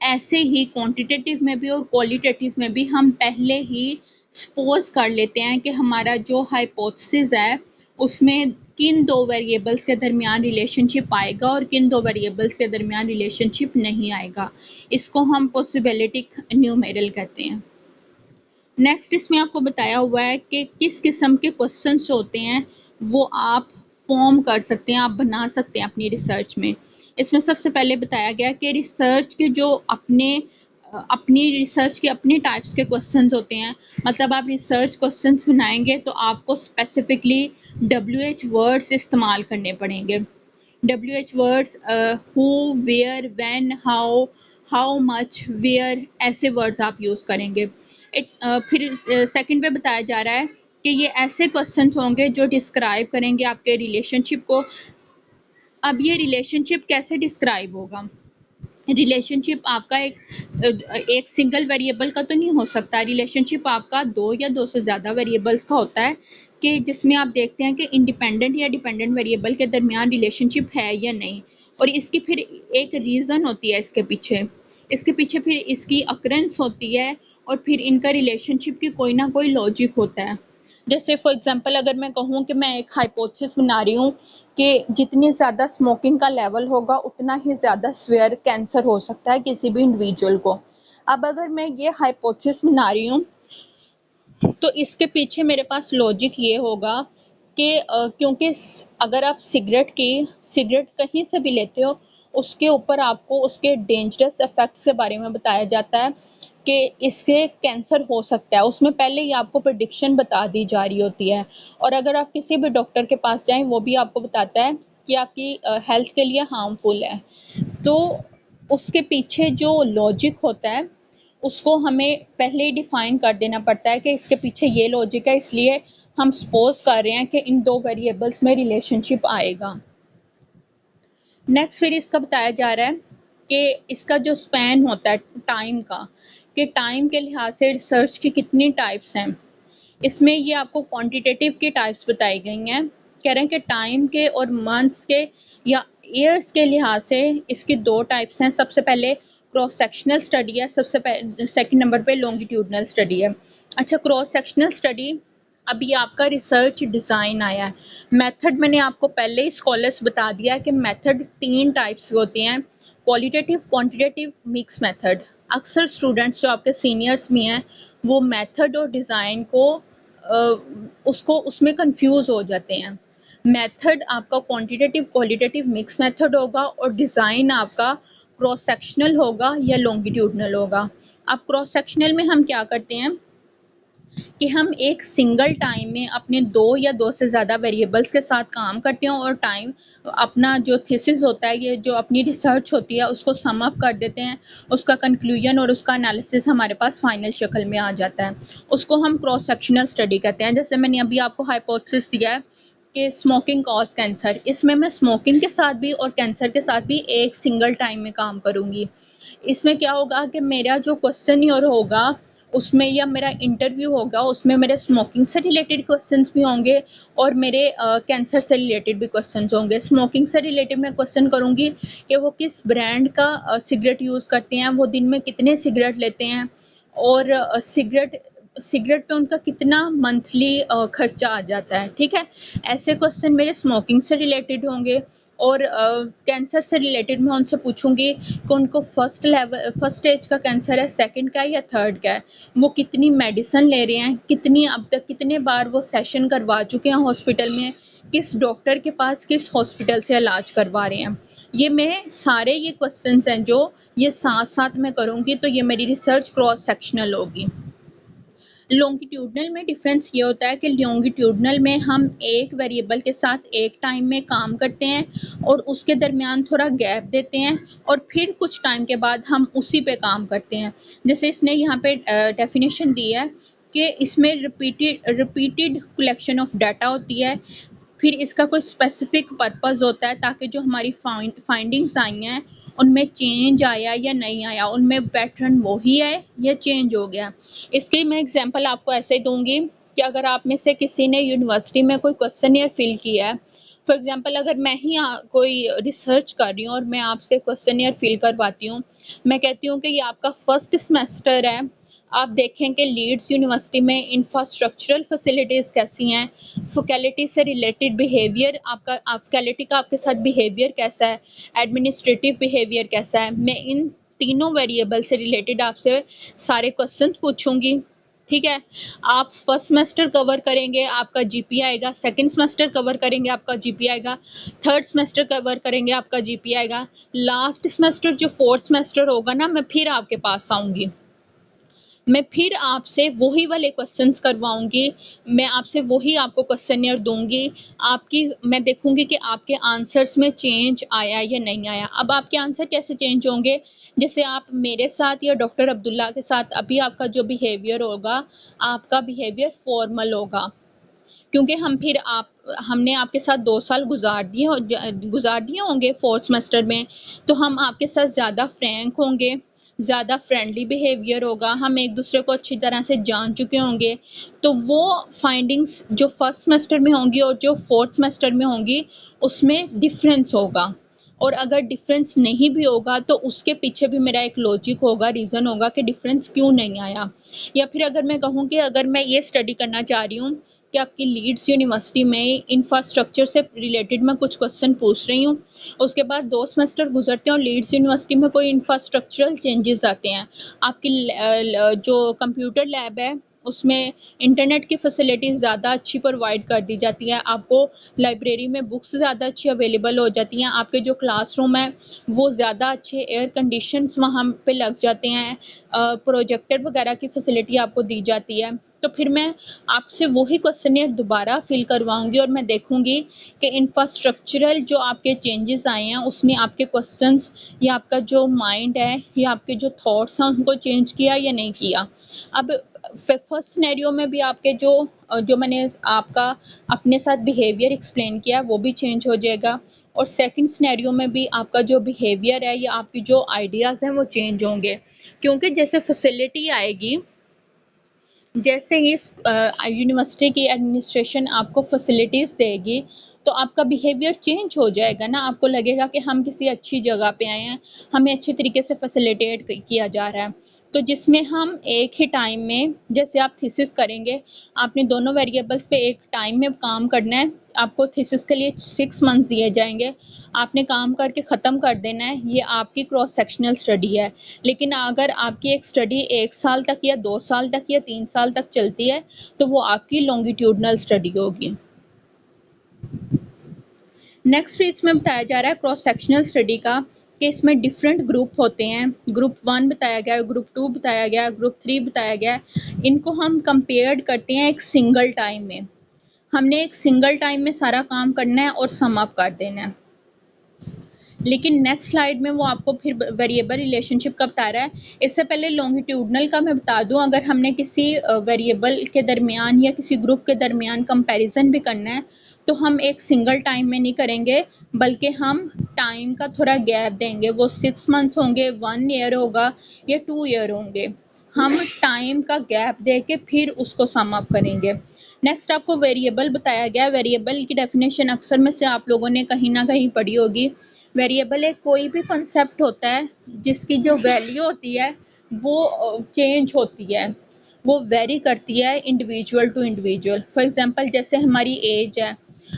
A: ऐसे ही क्वांटिटेटिव में भी और क्वालिटेटिव में भी हम पहले ही सपोज कर लेते हैं कि हमारा जो हाइपोथेसिस है उसमें किन दो वेरिएबल्स के दरमियान रिलेशनशिप आएगा और किन दो वेरिएबल्स के दरमियान रिलेशनशिप नहीं आएगा। इसको हम पॉसिबिलिटिक न्यूमेरल कहते हैं। नेक्स्ट इसमें आपको बताया हुआ है कि किस किस्म के क्वेश्चंस होते हैं वो आप फॉर्म कर सकते हैं, आप बना सकते हैं अपनी रिसर्च में। इसमें सबसे पहले बताया गया कि रिसर्च के जो अपनी रिसर्च के अपने टाइप्स के क्वेश्चंस होते हैं, मतलब आप रिसर्च क्वेश्चंस बनाएंगे तो आपको स्पेसिफिकली WH वर्ड्स इस्तेमाल करने पड़ेंगे। WH words who, where, when, how much, where, ऐसे वर्ड्स आप यूज़ करेंगे। फिर सेकंड पे बताया जा रहा है कि ये ऐसे क्वेश्चंस होंगे जो डिस्क्राइब करेंगे आपके रिलेशनशिप को। अब ये रिलेशनशिप कैसे डिस्क्राइब होगा? रिलेशनशिप आपका एक सिंगल वेरिएबल का तो नहीं हो सकता, रिलेशनशिप आपका दो या दो से ज़्यादा वेरिएबल्स का होता है, कि जिसमें आप देखते हैं कि इंडिपेंडेंट या डिपेंडेंट वेरिएबल के दरमियान रिलेशनशिप है या नहीं। और इसकी फिर एक रीज़न होती है इसके पीछे फिर इसकी अकरेंस होती है और फिर इनका रिलेशनशिप की कोई ना कोई लॉजिक होता है। जैसे फॉर एग्जांपल अगर मैं कहूँ कि मैं एक हाइपोथेसिस बना रही हूँ कि जितनी ज़्यादा स्मोकिंग का लेवल होगा उतना ही ज़्यादा सीवियर कैंसर हो सकता है किसी भी इंडिविजुअल को। अब अगर मैं ये हाइपोथेसिस बना रही हूँ तो इसके पीछे मेरे पास लॉजिक ये होगा कि क्योंकि अगर आप सिगरेट कहीं से भी लेते हो उसके ऊपर आपको उसके डेंजरस इफेक्ट्स के बारे में बताया जाता है कि इससे कैंसर हो सकता है, उसमें पहले ही आपको प्रेडिक्शन बता दी जा रही होती है। और अगर आप किसी भी डॉक्टर के पास जाएं वो भी आपको बताता है कि आपकी हेल्थ के लिए हार्मफुल है। तो उसके पीछे जो लॉजिक होता है उसको हमें पहले ही डिफाइन कर देना पड़ता है कि इसके पीछे ये लॉजिक है, इसलिए हम सपोज कर रहे हैं कि इन दो वेरिएबल्स में रिलेशनशिप आएगा। नेक्स्ट फिर इसका बताया जा रहा है कि इसका जो स्पैन होता है टाइम का, कि टाइम के लिहाज से रिसर्च की कितनी टाइप्स हैं। इसमें ये आपको क्वांटिटेटिव की टाइप्स बताई गई हैं। कह रहे हैं कि टाइम के और मंथ्स के या ईयर्स के लिहाज से इसकी दो टाइप्स हैं। सबसे पहले क्रॉस सेक्शनल स्टडी है, सेकंड नंबर पे लॉन्गिट्यूडनल स्टडी है। अच्छा, क्रॉस सेक्शनल स्टडी, अभी आपका रिसर्च डिज़ाइन आया है। मेथड मैंने आपको पहले ही स्कॉलर्स बता दिया है कि मेथड तीन टाइप्स के होते हैं, क्वालिटेटिव, क्वांटिटेटिव, मिक्स मेथड। अक्सर स्टूडेंट्स जो आपके सीनियर्स भी हैं वो मेथड और डिज़ाइन को उसमें कंफ्यूज हो जाते हैं। मेथड आपका क्वांटिटेटिव, क्वालिटेटिव, मिक्स मेथड होगा और डिज़ाइन आपका क्रॉस सेक्शनल होगा या लॉन्गिट्यूडनल होगा। अब क्रॉस सेक्शनल में हम क्या करते हैं कि हम एक सिंगल टाइम में अपने दो या दो से ज़्यादा वेरिएबल्स के साथ काम करते हैं और टाइम अपना जो थीसिस होता है, ये जो अपनी रिसर्च होती है उसको सम अप कर देते हैं, उसका कंक्लूजन और उसका एनालिसिस हमारे पास फाइनल शक्ल में आ जाता है। उसको हम क्रॉस सेक्शनल स्टडी कहते हैं। जैसे मैंने अभी आपको हाइपोथेसिस दिया है कि स्मोकिंग कॉज कैंसर, इसमें मैं स्मोकिंग के साथ भी और कैंसर के साथ भी एक सिंगल टाइम में काम करूँगी। इसमें क्या होगा कि मेरा जो क्वेश्चन और होगा उसमें, या मेरा इंटरव्यू होगा उसमें मेरे स्मोकिंग से रिलेटेड क्वेश्चंस भी होंगे और मेरे कैंसर से रिलेटेड भी क्वेश्चंस होंगे। स्मोकिंग से रिलेटेड मैं क्वेश्चन करूँगी कि वो किस ब्रांड का सिगरेट यूज़ करते हैं, वो दिन में कितने सिगरेट लेते हैं और सिगरेट पे उनका कितना मंथली खर्चा आ जाता है। ठीक है, ऐसे क्वेश्चन मेरे स्मोकिंग से रिलेटेड होंगे। और कैंसर से रिलेटेड मैं उनसे पूछूंगी कि उनको फर्स्ट स्टेज का कैंसर है, सेकंड का है या थर्ड का है, वो कितनी मेडिसिन ले रहे हैं, कितनी अब तक कितने बार वो सेशन करवा चुके हैं हॉस्पिटल में, किस डॉक्टर के पास किस हॉस्पिटल से इलाज करवा रहे हैं। ये मैं सारे ये क्वेश्चंस हैं जो ये साथ साथ मैं करूँगी, तो ये मेरी रिसर्च क्रॉस सेक्शनल होगी। लॉन्गिट्यूडनल में डिफरेंस ये होता है कि लॉन्गिट्यूडनल में हम एक वेरिएबल के साथ एक टाइम में काम करते हैं और उसके दरमियान थोड़ा गैप देते हैं और फिर कुछ टाइम के बाद हम उसी पे काम करते हैं। जैसे इसने यहाँ पे डेफिनेशन दी है कि इसमें रिपीटेड कलेक्शन ऑफ डाटा होती है, फिर इसका कोई स्पेसिफिक पर्पस होता है ताकि जो हमारी फाइंडिंग्स आई हैं उनमें चेंज आया या नहीं आया, उनमें पैटर्न वही है या चेंज हो गया। इसकी मैं एग्जांपल आपको ऐसे ही दूंगी कि अगर आप में से किसी ने यूनिवर्सिटी में कोई क्वेश्चनियर फिल किया है, फॉर एग्जांपल अगर मैं ही कोई रिसर्च कर रही हूँ और मैं आपसे क्वेश्चनियर फिल करवाती हूँ, मैं कहती हूँ कि ये आपका फर्स्ट सेमेस्टर है, आप देखें कि लीड्स यूनिवर्सिटी में इंफ्रास्ट्रक्चरल फैसिलिटीज़ कैसी हैं, फैकल्टी से रिलेटेड बिहेवियर आपका फैकल्टी का आपके साथ बिहेवियर कैसा है, एडमिनिस्ट्रेटिव बिहेवियर कैसा है। मैं इन तीनों वेरिएबल से रिलेटेड आपसे सारे क्वेश्चन पूछूंगी। ठीक है, आप फर्स्ट सेमेस्टर कवर करेंगे आपका जीपीए आएगा, सेकंड सेमेस्टर कवर करेंगे आपका जीपीए आएगा, थर्ड सेमेस्टर कवर करेंगे आपका जीपीए आएगा, लास्ट सेमेस्टर जो फोर्थ सेमेस्टर होगा ना, मैं फिर आपके पास आऊँगी, मैं फिर आपसे वही वाले क्वेश्चंस करवाऊंगी, मैं आपसे वही आपको क्वेश्चनियर दूंगी, आपकी मैं देखूंगी कि आपके आंसर्स में चेंज आया या नहीं आया। अब आपके आंसर कैसे चेंज होंगे, जैसे आप मेरे साथ या डॉक्टर अब्दुल्ला के साथ अभी आपका जो बिहेवियर होगा, आपका बिहेवियर फॉर्मल होगा, क्योंकि हमने आपके साथ 2 साल गुजार दिए होंगे फोर्थ सेमेस्टर में, तो हम आपके साथ ज़्यादा फ्रैंक होंगे, ज़्यादा फ्रेंडली बिहेवियर होगा, हम एक दूसरे को अच्छी तरह से जान चुके होंगे, तो वो फाइंडिंग्स जो फर्स्ट सेमेस्टर में होंगी और जो फोर्थ सेमेस्टर में होंगी उसमें डिफरेंस होगा। और अगर डिफरेंस नहीं भी होगा तो उसके पीछे भी मेरा एक लॉजिक होगा, रीज़न होगा कि डिफरेंस क्यों नहीं आया। या फिर अगर मैं कहूँ कि अगर मैं ये स्टडी करना चाह रही हूँ कि आपकी लीड्स यूनिवर्सिटी में इंफ्रास्ट्रक्चर से रिलेटेड मैं कुछ क्वेश्चन पूछ रही हूँ, उसके बाद 2 सेमेस्टर गुजरते हैं और लीड्स यूनिवर्सिटी में कोई इंफ्रास्ट्रक्चरल चेंजेस आते हैं, आपकी जो कंप्यूटर लैब है उसमें इंटरनेट की फैसिलिटीज़ ज़्यादा अच्छी प्रोवाइड कर दी जाती है, आपको लाइब्रेरी में बुक्स ज़्यादा अच्छी अवेलेबल हो जाती हैं, आपके जो क्लासरूम है वो ज़्यादा अच्छे एयर कंडीशंस वहाँ पे लग जाते हैं, प्रोजेक्टर वगैरह की फैसिलिटी आपको दी जाती है, तो फिर मैं आपसे वही क्वेश्चनियर दोबारा फिल करवाऊंगी और मैं देखूंगी कि इंफ्रास्ट्रक्चरल जो आपके चेंजेस आए हैं उसने आपके क्वेश्चंस या आपका जो माइंड है या आपके जो थॉट्स हैं उनको चेंज किया या नहीं किया। अब फर्स्ट सिनेरियो में भी आपके जो मैंने आपका अपने साथ बिहेवियर एक्सप्लेन किया वो भी चेंज हो जाएगा, और सेकंड सिनेरियो में भी आपका जो बिहेवियर है या आपकी जो आइडियाज़ हैं वो चेंज होंगे, क्योंकि जैसे फैसिलिटी आएगी, जैसे ही यूनिवर्सिटी की एडमिनिस्ट्रेशन आपको फैसिलिटीज़ देगी तो आपका बिहेवियर चेंज हो जाएगा ना, आपको लगेगा कि हम किसी अच्छी जगह पे आए हैं, हमें अच्छी तरीके से फैसिलिटेट किया जा रहा है, तो जिसमें हम एक ही टाइम में, जैसे आप थीसिस करेंगे, आपने दोनों वेरिएबल्स पे एक टाइम में काम करना है, आपको थीसिस के लिए 6 मंथ दिए जाएंगे, आपने काम करके ख़त्म कर देना है, ये आपकी क्रॉस सेक्शनल स्टडी है। लेकिन अगर आपकी एक स्टडी 1 साल तक या 2 साल तक या 3 साल तक चलती है तो वो आपकी लॉन्गिट्यूडनल स्टडी होगी। नेक्स्ट इसमें बताया जा रहा है क्रॉस सेक्शनल स्टडी का कि इसमें डिफरेंट ग्रुप होते हैं, ग्रुप 1 बताया गया है, ग्रुप 2 बताया गया है, ग्रुप 3 बताया गया है, इनको हम कंपेयर करते हैं एक सिंगल टाइम में, हमने एक सिंगल टाइम में सारा काम करना है और सम अप कर देना है। लेकिन नेक्स्ट स्लाइड में वो आपको फिर वेरिएबल रिलेशनशिप का बता रहा है। इससे पहले लॉन्गिट्यूडनल का मैं बता दूं, अगर हमने किसी वेरिएबल के दरमियान या किसी ग्रुप के दरमियान कंपैरिजन भी करना है तो हम एक सिंगल टाइम में नहीं करेंगे, बल्कि हम टाइम का थोड़ा गैप देंगे, वो 6 मंथ्स होंगे, 1 ईयर होगा या 2 ईयर होंगे, हम टाइम का गैप दे के फिर उसको सम अप करेंगे। नेक्स्ट आपको वेरिएबल बताया गया, वेरिएबल की डेफिनेशन अक्सर में से आप लोगों ने कहीं ना कहीं पढ़ी होगी। वेरिएबल एक कोई भी कंसेप्ट होता है जिसकी जो वैल्यू होती है वो चेंज होती है, वो वेरी करती है individual to individual. For example जैसे हमारी एज है,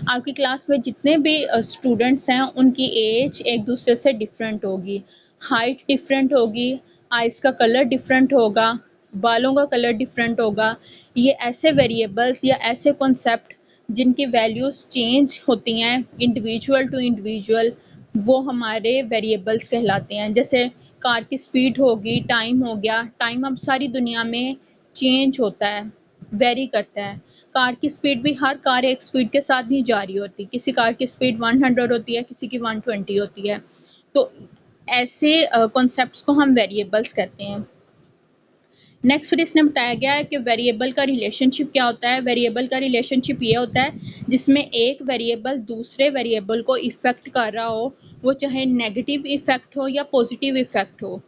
A: आपकी क्लास में जितने भी स्टूडेंट्स हैं उनकी एज एक दूसरे से डिफरेंट होगी, हाइट डिफरेंट होगी, आइज़ का कलर डिफरेंट होगा, बालों का कलर डिफरेंट होगा। ये ऐसे वेरिएबल्स या ऐसे कॉन्सेप्ट जिनकी वैल्यूज़ चेंज होती हैं इंडिविजुअल टू इंडिविजुअल, वो हमारे वेरिएबल्स कहलाते हैं। जैसे कार की स्पीड होगी, टाइम हो गया, टाइम अब सारी दुनिया में चेंज होता है, वेरी करता है। कार की स्पीड भी, हर कार एक स्पीड के साथ नहीं जा रही होती, किसी कार की स्पीड 100 होती है, किसी की 120 होती है। तो ऐसे कॉन्सेप्ट्स को हम वेरिएबल्स कहते हैं। नेक्स्ट फिर इसने बताया गया है कि वेरिएबल का रिलेशनशिप क्या होता है। वेरिएबल का रिलेशनशिप ये होता है जिसमें एक वेरिएबल दूसरे वेरिएबल को इफ़ेक्ट कर रहा हो, वो चाहे नेगेटिव इफ़ेक्ट हो या पॉजिटिव इफ़ेक्ट हो,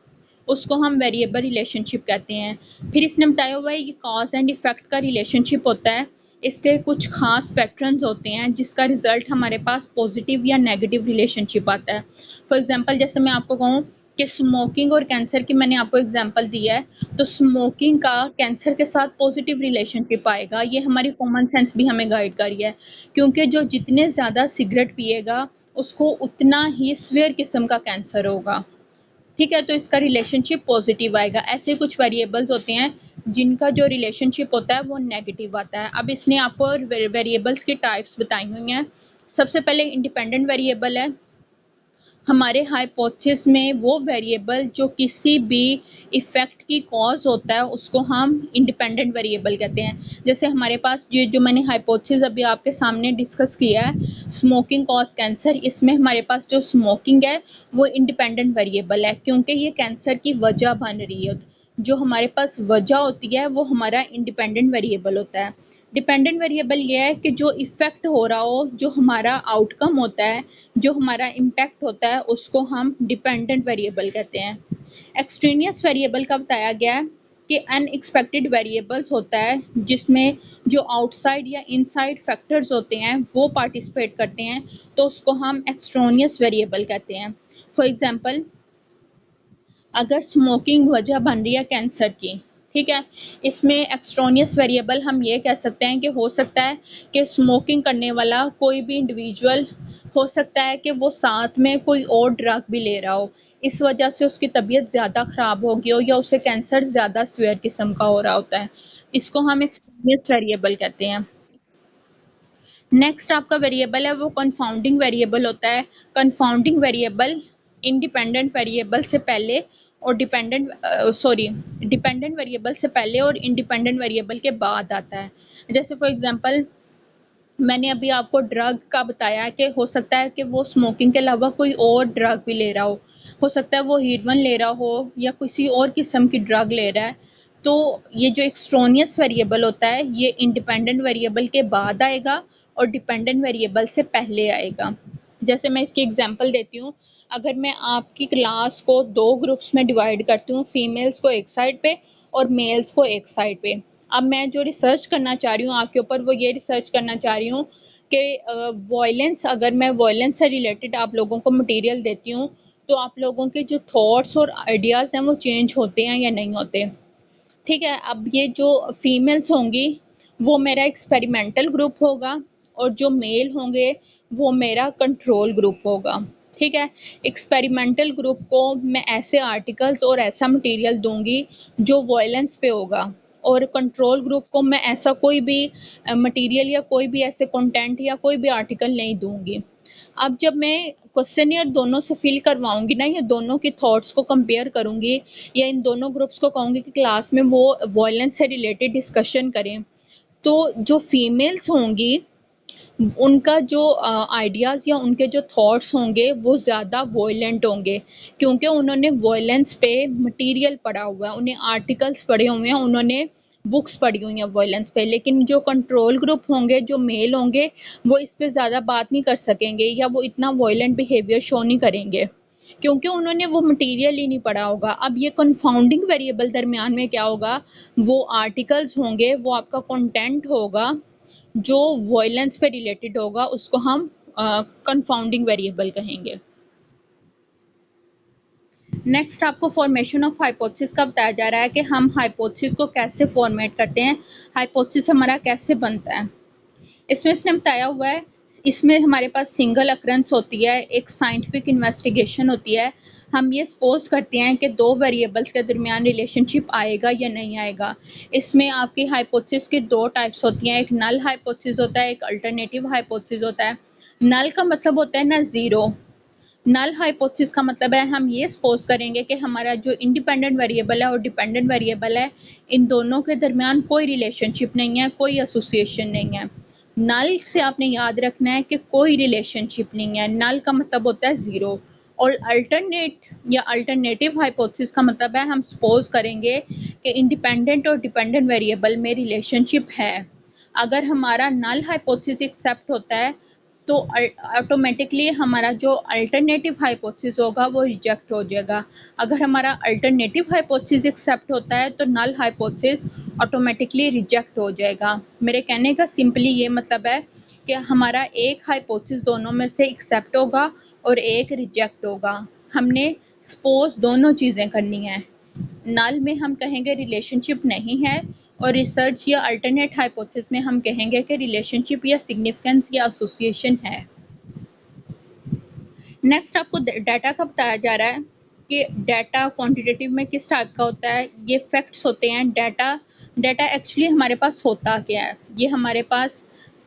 A: उसको हम वेरिएबल रिलेशनशिप कहते हैं। फिर इसने बताया हुआ है ये कॉज एंड इफ़ेक्ट का रिलेशनशिप होता है। इसके कुछ खास पैटर्न्स होते हैं जिसका रिजल्ट हमारे पास पॉजिटिव या नेगेटिव रिलेशनशिप आता है। फॉर एग्जांपल जैसे मैं आपको कहूँ कि स्मोकिंग और कैंसर की मैंने आपको एग्जांपल दिया है, तो स्मोकिंग का कैंसर के साथ पॉजिटिव रिलेशनशिप आएगा। ये हमारी कॉमन सेंस भी हमें गाइड कर रही है, क्योंकि जो जितने ज़्यादा सिगरेट पिएगा उसको उतना ही सीवियर किस्म का कैंसर होगा। ठीक है, तो इसका रिलेशनशिप पॉजिटिव आएगा। ऐसे कुछ वेरिएबल्स होते हैं जिनका जो रिलेशनशिप होता है वो नेगेटिव आता है। अब इसने आपको वेरिएबल्स की टाइप्स बताई हुई हैं। सबसे पहले इंडिपेंडेंट वेरिएबल है। हमारे हाइपोथेसिस में वो वेरिएबल जो किसी भी इफ़ेक्ट की कॉज होता है उसको हम इंडिपेंडेंट वेरिएबल कहते हैं। जैसे हमारे पास ये जो मैंने हाइपोथेसिस अभी आपके सामने डिस्कस किया है, स्मोकिंग कॉज कैंसर, इसमें हमारे पास जो स्मोकिंग है वो इंडिपेंडेंट वेरिएबल है, क्योंकि ये कैंसर की वजह बन रही है। जो हमारे पास वजह होती है वो हमारा इंडिपेंडेंट वेरिएबल होता है। डिपेंडेंट वेरिएबल ये है कि जो इफ़ेक्ट हो रहा हो, जो हमारा आउटकम होता है, जो हमारा इम्पैक्ट होता है, उसको हम डिपेंडेंट वेरिएबल कहते हैं। एक्सट्रेनियस वेरिएबल का बताया गया है कि अनएक्सपेक्टेड वेरिएबल्स होता है जिसमें जो आउटसाइड या इनसाइड फैक्टर्स होते हैं वो पार्टिसिपेट करते हैं, तो उसको हम एक्सट्रेनियस वेरिएबल कहते हैं। फॉर एग्जांपल अगर स्मोकिंग वजह बन रही है कैंसर की, ठीक है, इसमें एक्सट्रेनियस वेरिएबल हम ये कह सकते हैं कि हो सकता है कि स्मोकिंग करने वाला कोई भी इंडिविजुअल, हो सकता है कि वो साथ में कोई और ड्रग भी ले रहा हो, इस वजह से उसकी तबीयत ज़्यादा ख़राब हो गई हो या उसे कैंसर ज़्यादा सीवियर किस्म का हो रहा होता है। इसको हम एक्सट्रेनियस वेरिएबल कहते हैं। नेक्स्ट आपका वेरिएबल है वो कंफाउंडिंग वेरिएबल होता है। कंफाउंडिंग वेरिएबल इंडिपेंडेंट वेरिएबल से पहले और डिपेंडेंट वेरिएबल से पहले और इंडिपेंडेंट वेरिएबल के बाद आता है। जैसे फॉर एग्जांपल मैंने अभी आपको ड्रग का बताया कि हो सकता है कि वो स्मोकिंग के अलावा कोई और ड्रग भी ले रहा हो सकता है वो हीरोइन ले रहा हो या किसी और किस्म की ड्रग ले रहा है। तो ये जो एक्सट्रेनियस वेरिएबल होता है ये इंडिपेंडेंट वेरिएबल के बाद आएगा और डिपेंडेंट वेरिएबल से पहले आएगा। जैसे मैं इसकी एग्जांपल देती हूँ, अगर मैं आपकी क्लास को दो ग्रुप्स में डिवाइड करती हूँ, फीमेल्स को एक साइड पे और मेल्स को एक साइड पे। अब मैं जो रिसर्च करना चाह रही हूँ आपके ऊपर, वो ये रिसर्च करना चाह रही हूँ कि वॉयलेंस, अगर मैं वॉयलेंस से रिलेटेड आप लोगों को मटेरियल देती हूँ तो आप लोगों के जो थॉट्स और आइडियाज़ हैं वो चेंज होते हैं या नहीं होते। ठीक है, अब ये जो फीमेल्स होंगी वो मेरा एक्सपेरिमेंटल ग्रुप होगा और जो मेल होंगे वो मेरा कंट्रोल ग्रुप होगा। ठीक है, एक्सपेरिमेंटल ग्रुप को मैं ऐसे आर्टिकल्स और ऐसा मटेरियल दूंगी जो वॉयलेंस पे होगा, और कंट्रोल ग्रुप को मैं ऐसा कोई भी मटेरियल या कोई भी ऐसे कंटेंट या कोई भी आर्टिकल नहीं दूंगी। अब जब मैं क्वेश्चनियर दोनों से फिल करवाऊंगी ना, या दोनों की थॉट्स को कंपेयर करूंगी या इन दोनों ग्रुप्स को कहूंगी कि क्लास में वो वॉयलेंस से रिलेटेड डिस्कशन करें, तो जो फीमेल्स होंगी उनका जो आइडियाज़ या उनके जो थॉट्स होंगे वो ज़्यादा वॉयलेंट होंगे, क्योंकि उन्होंने वॉयलेंस पे मटेरियल पढ़ा हुआ है, उन्हें आर्टिकल्स पढ़े हुए हैं, उन्होंने बुक्स पढ़ी हुई हैं वॉयलेंस पे। लेकिन जो कंट्रोल ग्रुप होंगे, जो मेल होंगे, वो इस पे ज़्यादा बात नहीं कर सकेंगे या वो इतना वॉयलेंट बिहेवियर शो नहीं करेंगे, क्योंकि उन्होंने वो मटेरियल ही नहीं पढ़ा होगा। अब ये कंफाउंडिंग वेरिएबल दरमियान में क्या होगा, वो आर्टिकल्स होंगे, वो आपका कंटेंट होगा जो वॉयलेंस पे रिलेटेड होगा, उसको हम कंफाउंडिंग वेरिएबल कहेंगे। नेक्स्ट आपको फॉर्मेशन ऑफ हाइपोथेसिस का बताया जा रहा है कि हम हाइपोथेसिस को कैसे फॉर्मेट करते हैं, हाइपोथेसिस हमारा कैसे बनता है। इसमें इसने बताया हुआ है इसमें हमारे पास सिंगल अकरेंस होती है, एक साइंटिफिक इन्वेस्टिगेशन होती है। हम ये सपोज करते हैं कि दो वेरिएबल्स के दरमियान रिलेशनशिप आएगा या नहीं आएगा। इसमें आपकी हाइपोथेसिस की दो टाइप्स होती हैं, एक नल हाइपोथेसिस होता है, एक अल्टरनेटिव हाइपोथेसिस होता है। नल का मतलब होता है ना ज़ीरो। नल हाइपोथेसिस का मतलब है हम ये सपोज करेंगे कि हमारा जो इंडिपेंडेंट वेरिएबल है और डिपेंडेंट वेरिएबल है, इन दोनों के दरमियान कोई रिलेशनशिप नहीं है, कोई एसोसिएशन नहीं है। नल से आपने याद रखना है कि कोई रिलेशनशिप नहीं है। नल का मतलब होता है ज़ीरो। और अल्टरनेट या अल्टरनेटिव हाइपोथेसिस का मतलब है हम सपोज करेंगे कि इंडिपेंडेंट और डिपेंडेंट वेरिएबल में रिलेशनशिप है। अगर हमारा नल हाइपोथेसिस एक्सेप्ट होता है तो ऑटोमेटिकली हमारा जो अल्टरनेटिव हाइपोथेसिस होगा वो रिजेक्ट हो जाएगा। अगर हमारा अल्टरनेटिव हाइपोथेसिस एक्सेप्ट होता है तो नल हाइपोथेसिस ऑटोमेटिकली रिजेक्ट हो जाएगा। मेरे कहने का सिंपली ये मतलब है कि हमारा एक हाइपोथेसिस दोनों में से एक्सेप्ट होगा और एक रिजेक्ट होगा। हमने सपोज दोनों चीज़ें करनी है। नल में हम कहेंगे रिलेशनशिप नहीं है और रिसर्च या अल्टरनेट हाइपोथेसिस में हम कहेंगे कि रिलेशनशिप या सिग्निफिकेंस या एसोसिएशन है। नेक्स्ट आपको डाटा का बताया जा रहा है कि डाटा क्वांटिटेटिव में किस टाइप का होता है। ये फैक्ट्स होते हैं। डाटा एक्चुअली हमारे पास होता क्या है, ये हमारे पास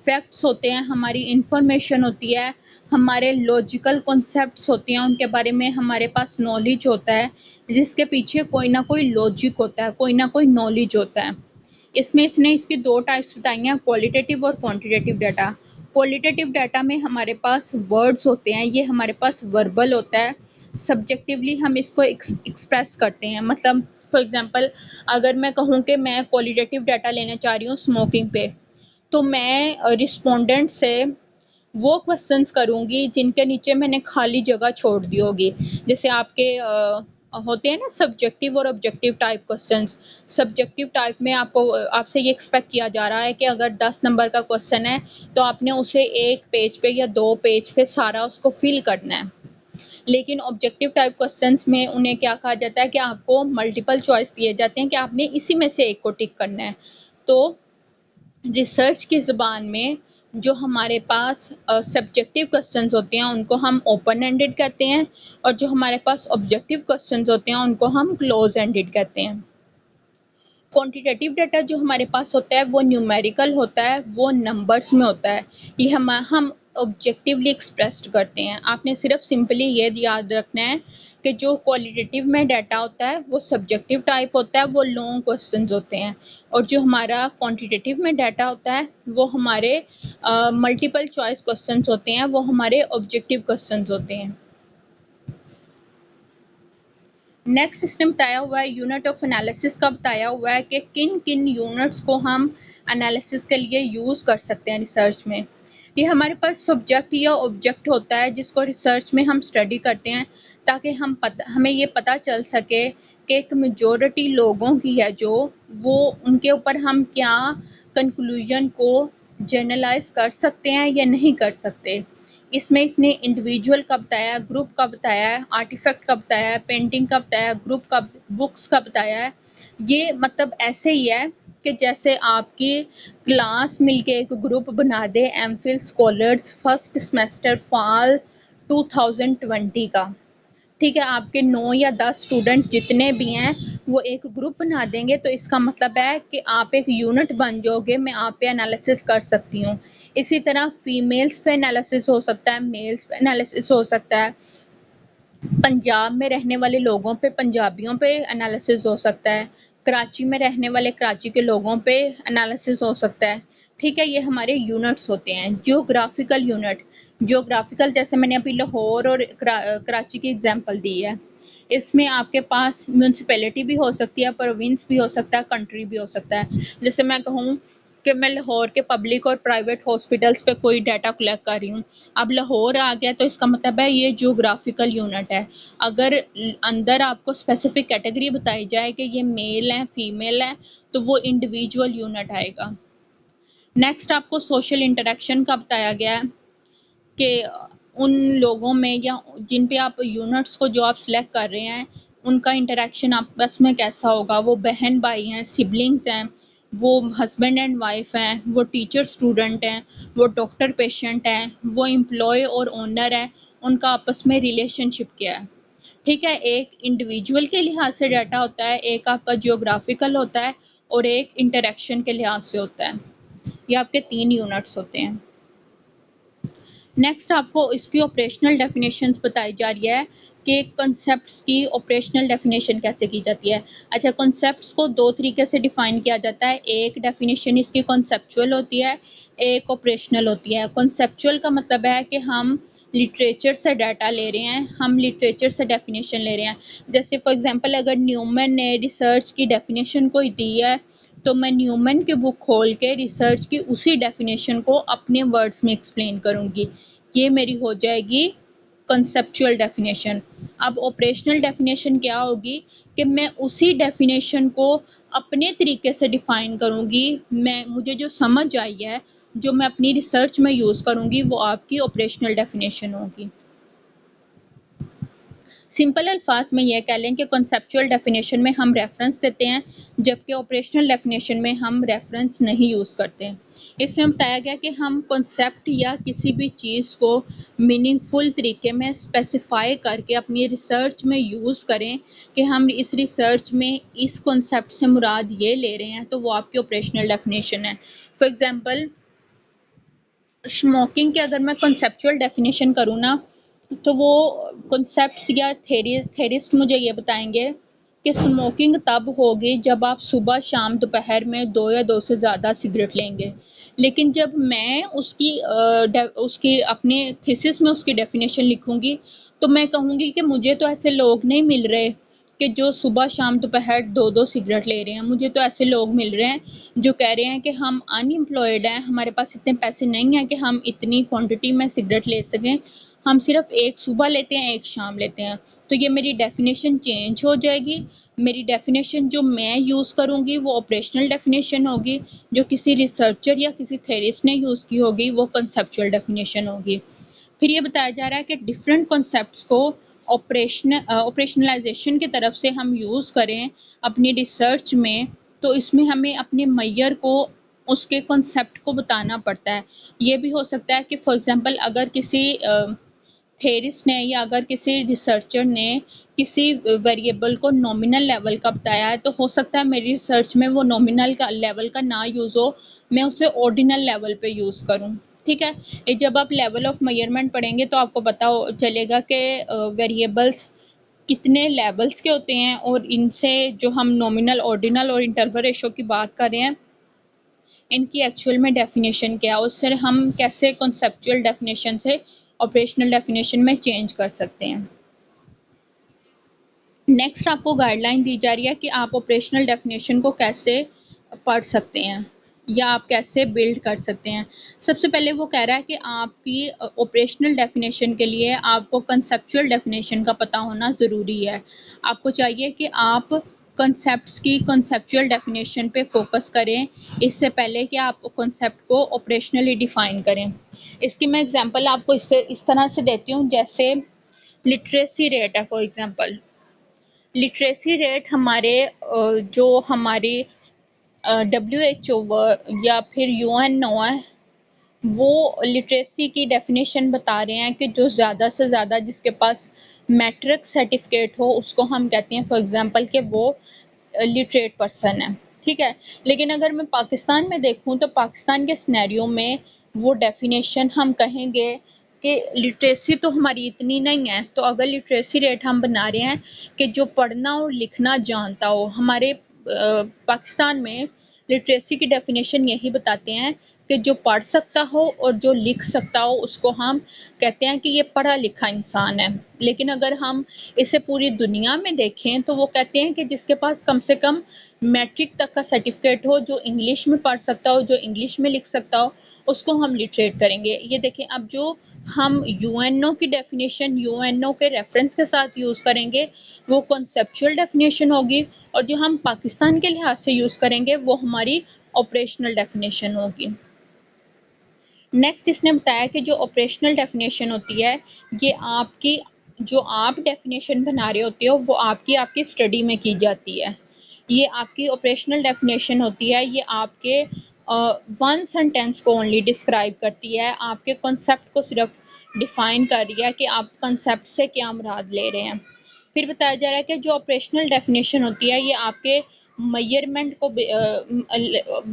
A: फैक्ट्स होते हैं, हमारी इंफॉर्मेशन होती है, हमारे लॉजिकल कॉन्सेप्ट्स होते हैं, उनके बारे में हमारे पास नॉलेज होता है, जिसके पीछे कोई ना कोई लॉजिक होता है, कोई ना कोई नॉलेज होता है। इसमें इसने इसकी दो टाइप्स बताई हैं, क्वालिटेटिव और क्वांटिटेटिव डाटा। क्वालिटेटिव डाटा में हमारे पास वर्ड्स होते हैं, ये हमारे पास वर्बल होता है। सब्जेक्टिवली हम इसको एक्सप्रेस करते हैं। मतलब फॉर एग्जांपल अगर मैं कहूँ कि मैं क्वालिटेटिव डाटा लेना चाह रही हूँ स्मोकिंग पे, तो मैं रिस्पोंडेंट से वो क्वेश्चंस करूँगी जिनके नीचे मैंने खाली जगह छोड़ दी होगी। जैसे आपके होते हैं ना सब्जेक्टिव और objective type questions. Subjective type में आपसे ये एक्सपेक्ट किया जा रहा है कि अगर 10 नंबर का क्वेश्चन है तो आपने उसे 1 पेज पे या 2 पेज पे सारा उसको फिल करना है। लेकिन ऑब्जेक्टिव टाइप क्वेश्चंस में उन्हें क्या कहा जाता है कि आपको मल्टीपल चॉइस दिए जाते हैं कि आपने इसी में से एक को टिक करना है। तो रिसर्च की ज़बान में जो हमारे पास सब्जेक्टिव क्वेश्चंस होते हैं उनको हम ओपन एंडेड कहते हैं और जो हमारे पास ऑब्जेक्टिव क्वेश्चंस होते हैं उनको हम क्लोज एंडेड कहते हैं। क्वांटिटेटिव डाटा जो हमारे पास होता है वो न्यूमेरिकल होता है, वो नंबर्स में होता है। ये हम ऑब्जेक्टिवली एक्सप्रेस्ड करते हैं। आपने सिर्फ सिंपली ये याद रखना है कि जो क्वालिटेटिव में डाटा होता है वो सब्जेक्टिव टाइप होता है, वो लॉन्ग क्वेश्चंस होते हैं। और जो हमारा क्वांटिटेटिव में डाटा होता है वो हमारे मल्टीपल चॉइस क्वेश्चंस होते हैं, वो हमारे ऑब्जेक्टिव क्वेश्चंस होते हैं। नेक्स्ट इसने बताया हुआ है यूनिट ऑफ एनालिसिस का बताया हुआ है कि किन किन यूनिट्स को हम एनालिसिस के लिए यूज़ कर सकते हैं रिसर्च में। ये हमारे पास सब्जेक्ट या ऑब्जेक्ट होता है जिसको रिसर्च में हम स्टडी करते हैं ताकि हमें ये पता चल सके कि एक मेजॉरिटी लोगों की है जो वो उनके ऊपर हम क्या कंक्लूजन को जनरलाइज कर सकते हैं या नहीं कर सकते। इसमें इसने इंडिविजुअल का बताया, ग्रुप का बताया है, आर्टिफैक्ट का बताया है, पेंटिंग का बताया है, ग्रुप का, बुक्स का बताया है। ये मतलब ऐसे ही है कि जैसे आपकी क्लास मिलके एक ग्रुप बना दे MPhil scholars first semester fall 2020 का। ठीक है, आपके 9 या 10 स्टूडेंट जितने भी हैं वो एक ग्रुप बना देंगे तो इसका मतलब है कि आप एक यूनिट बन जाओगे, मैं आप पे एनालिसिस कर सकती हूँ। इसी तरह फीमेल्स पे एनालिसिस हो सकता है, मेल्स पे एनालिसिस हो सकता है, पंजाब में रहने वाले लोगों पे पंजाबियों पे एनालिसिस हो सकता है, कराची में रहने वाले कराची के लोगों पे एनालिसिस हो सकता है। ठीक है, ये हमारे यूनिट्स होते हैं। जियोग्राफिकल यूनिट, जियोग्राफिकल जैसे मैंने अभी लाहौर और कराची की एग्जांपल दी है। इसमें आपके पास म्यूनसिपैलिटी भी हो सकती है, प्रोविंस भी हो सकता है, कंट्री भी हो सकता है। जैसे मैं कहूँ कि मैं लाहौर के पब्लिक और प्राइवेट हॉस्पिटल्स पे कोई डाटा कलेक्ट कर रही हूँ। अब लाहौर आ गया तो इसका मतलब है ये जियोग्राफिकल यूनिट है। अगर अंदर आपको स्पेसिफिक कैटेगरी बताई जाए कि ये मेल है, फीमेल है, तो वो इंडिविजुअल यूनिट आएगा। नेक्स्ट आपको सोशल इंटरेक्शन का बताया गया है कि उन लोगों में या जिन पे आप यूनिट्स को जो आप सिलेक्ट कर रहे हैं उनका इंटरेक्शन आपस में कैसा होगा। वो बहन भाई हैं, सिबलिंग्स हैं, वो हस्बैंड एंड वाइफ हैं, वो टीचर स्टूडेंट हैं, वो डॉक्टर पेशेंट हैं, वो एम्प्लॉय और ओनर है, उनका आपस में रिलेशनशिप क्या है। ठीक है, एक इंडिविजुअल के लिहाज से डाटा होता है, एक आपका जियोग्राफिकल होता है और एक इंटरेक्शन के लिहाज से होता है। ये आपके 3 यूनिट्स होते हैं। नेक्स्ट आपको इसकी ऑपरेशनल डेफिनेशंस बताई जा रही है कि कॉन्सेप्ट्स की ऑपरेशनल डेफिनेशन कैसे की जाती है। अच्छा, कॉन्सेप्ट्स को 2 तरीके से डिफाइन किया जाता है। एक डेफिनेशन इसकी कॉन्सेप्चुअल होती है, एक ऑपरेशनल होती है। कॉन्सेप्चुअल का मतलब है कि हम लिटरेचर से डाटा ले रहे हैं, हम लिटरेचर से डेफिनेशन ले रहे हैं। जैसे फॉर एग्जांपल अगर न्यूमन ने रिसर्च की डेफिनेशन कोई दी है, तो मैं न्यूमन की बुक खोल के रिसर्च की उसी डेफिनेशन को अपने वर्ड्स में एक्सप्लेन करूँगी। ये मेरी हो जाएगी कंसेप्चुअल डेफिनेशन। अब ऑपरेशनल डेफिनेशन क्या होगी कि मैं उसी डेफिनेशन को अपने तरीके से डिफाइन करूँगी। मुझे जो समझ आई है, जो मैं अपनी रिसर्च में यूज़ करूँगी, वो आपकी ऑपरेशनल डेफिनेशन होगी। सिंपल अल्फाज में यह कह लें कि कॉन्सेप्चुअल डेफिनेशन में हम रेफरेंस देते हैं, जबकि ऑपरेशनल डेफिनेशन में हम रेफरेंस नहीं यूज़ करते। इसमें बताया गया कि हम कॉन्सेप्ट या किसी भी चीज़ को मीनिंगफुल तरीके में स्पेसिफाई करके अपनी रिसर्च में यूज़ करें कि हम इस रिसर्च में इस कॉन्सेप्ट से मुराद ये ले रहे हैं, तो वो आपकी ऑपरेशनल डेफिनेशन है। फॉर एग्जांपल, स्मोकिंग की अगर मैं कॉन्सेप्चुअल डेफिनेशन करूँ ना, तो वो कॉन्सेप्ट्स या थेरिस्ट मुझे ये बताएंगे कि स्मोकिंग तब होगी जब आप सुबह शाम दोपहर में 2 या 2 से ज़्यादा सिगरेट लेंगे। लेकिन जब मैं उसकी अपने थीसिस में उसकी डेफिनेशन लिखूँगी, तो मैं कहूँगी कि मुझे तो ऐसे लोग नहीं मिल रहे कि जो सुबह शाम दोपहर 2-2 सिगरेट ले रहे हैं। मुझे तो ऐसे लोग मिल रहे हैं जो कह रहे हैं कि हम अनएम्प्लॉयड हैं, हमारे पास इतने पैसे नहीं हैं कि हम इतनी क्वांटिटी में सिगरेट ले सकें, हम सिर्फ एक सुबह लेते हैं, एक शाम लेते हैं। तो ये मेरी डेफिनेशन चेंज हो जाएगी। मेरी डेफिनेशन जो मैं यूज़ करूँगी वो ऑपरेशनल डेफिनेशन होगी, जो किसी रिसर्चर या किसी थेरिस्ट ने यूज़ की होगी वो कंसेप्चुअल डेफिनेशन होगी। फिर ये बताया जा रहा है कि डिफरेंट कॉन्सेप्ट्स को ऑपरेशनलाइजेशन की तरफ से हम यूज़ करें अपनी रिसर्च में, तो इसमें हमें अपने मैयर को उसके कॉन्सेप्ट को बताना पड़ता है। ये भी हो सकता है कि फॉर एग्जांपल अगर किसी थेरिस्ट ने या अगर किसी रिसर्चर ने किसी वेरिएबल को नॉमिनल लेवल का बताया है, तो हो सकता है मेरी रिसर्च में वो नॉमिनल का लेवल का ना यूज़ हो, मैं उसे ऑर्डिनल लेवल पे यूज़ करूँ। ठीक है, ये जब आप लेवल ऑफ मेजरमेंट पढ़ेंगे तो आपको पता चलेगा कि वेरिएबल्स कितने लेवल्स के होते हैं, और इनसे जो हम नॉमिनल, ऑर्डिनल और इंटरवल रेशो की बात कर रहे हैं, इनकी एक्चुअल में डेफिनेशन क्या है, उससे हम कैसे कॉन्सेप्चुअल डेफिनेशन से ऑपरेशनल डेफिनेशन में चेंज कर सकते हैं। नेक्स्ट आपको गाइडलाइन दी जा रही है कि आप ऑपरेशनल डेफिनेशन को कैसे पढ़ सकते हैं या आप कैसे बिल्ड कर सकते हैं। सबसे पहले वो कह रहा है कि आपकी ऑपरेशनल डेफिनेशन के लिए आपको कंसेप्चुअल डेफिनेशन का पता होना ज़रूरी है। आपको चाहिए कि आप कंसेप्ट्स की कंसेप्चुअल डेफिनेशन पे फोकस करें, इससे पहले कि आप कंसेप्ट को ऑपरेशनली डिफ़ाइन करें। इसकी मैं एग्जांपल आपको इस तरह से देती हूँ, जैसे लिटरेसी रेट है फॉर एग्जांपल। लिटरेसी रेट हमारे जो हमारी WHO या फिर UNO है, वो लिटरेसी की डेफिनेशन बता रहे हैं कि जो ज़्यादा से ज़्यादा जिसके पास मैट्रिक सर्टिफिकेट हो, उसको हम कहते हैं फॉर एग्जांपल कि वो लिटरेट पर्सन है। ठीक है, लेकिन अगर मैं पाकिस्तान में देखूं तो पाकिस्तान के सिनेरियो में वो डेफिनेशन हम कहेंगे कि लिटरेसी तो हमारी इतनी नहीं है। तो अगर लिटरेसी रेट हम बना रहे हैं कि जो पढ़ना और लिखना जानता हो, हमारे पाकिस्तान में लिटरेसी की डेफिनेशन यही बताते हैं कि जो पढ़ सकता हो और जो लिख सकता हो, उसको हम कहते हैं कि ये पढ़ा लिखा इंसान है। लेकिन अगर हम इसे पूरी दुनिया में देखें तो वो कहते हैं कि जिसके पास कम से कम मैट्रिक तक का सर्टिफिकेट हो, जो इंग्लिश में पढ़ सकता हो, जो इंग्लिश में लिख सकता हो, उसको हम लिटरेट करेंगे। ये देखें, अब जो हम यूएनओ की डेफिनेशन यूएनओ के रेफरेंस के साथ यूज़ करेंगे वो कॉन्सेप्चुअल डेफिनेशन होगी, और जो हम पाकिस्तान के लिहाज से यूज़ करेंगे वो हमारी ऑपरेशनल डेफिनेशन होगी। नेक्स्ट इसने बताया कि जो ऑपरेशनल डेफिनेशन होती है, ये आपकी जो आप डेफिनेशन बना रहे होते हो वो आपकी स्टडी में की जाती है। ये आपकी ऑपरेशनल डेफिनेशन होती है, ये आपके वन सेंटेंस को ओनली डिस्क्राइब करती है, आपके कॉन्सेप्ट को सिर्फ डिफाइन कर रही है कि आप कॉन्सेप्ट से क्या मुराद ले रहे हैं। फिर बताया जा रहा है कि जो ऑपरेशनल डेफिनेशन होती है ये आपके मेजरमेंट को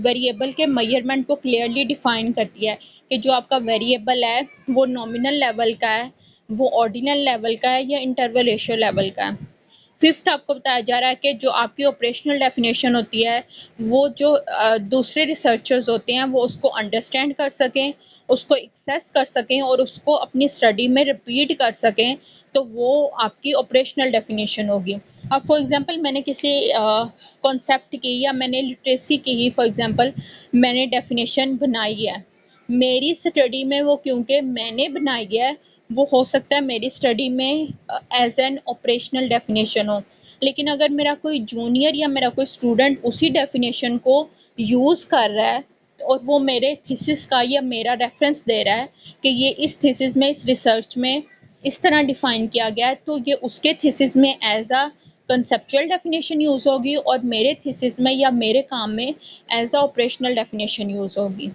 A: वेरिएबल के मेजरमेंट को क्लियरली डिफाइन करती है कि जो आपका वेरिएबल है वो नॉमिनल लेवल का है, वो ऑर्डिनल लेवल का है या इंटरवल रेशियो लेवल का है। फिफ्थ आपको बताया जा रहा है कि जो आपकी ऑपरेशनल डेफिनेशन होती है वो जो दूसरे रिसर्चर्स होते हैं वो उसको अंडरस्टैंड कर सकें, उसको एक्सेस कर सकें और उसको अपनी स्टडी में रिपीट कर सकें, तो वो आपकी ऑपरेशनल डेफिनेशन होगी। अब फॉर एग्जांपल मैंने किसी कॉन्सेप्ट की या मैंने लिटरेसी की ही फॉर एग्जांपल मैंने डेफिनेशन बनाई है, मेरी स्टडी में वो क्योंकि मैंने बनाई है वो हो सकता है मेरी स्टडी में एज एन ऑपरेशनल डेफिनेशन हो, लेकिन अगर मेरा कोई जूनियर या मेरा कोई स्टूडेंट उसी डेफिनेशन को यूज़ कर रहा है और वो मेरे थीसिस का या मेरा रेफरेंस दे रहा है कि ये इस थीसिस में इस रिसर्च में इस तरह डिफ़ाइन किया गया है, तो ये उसके थीसिस में as a conceptual definition use होगी और मेरे थीसिस में या मेरे काम में as a operational definition use होगी।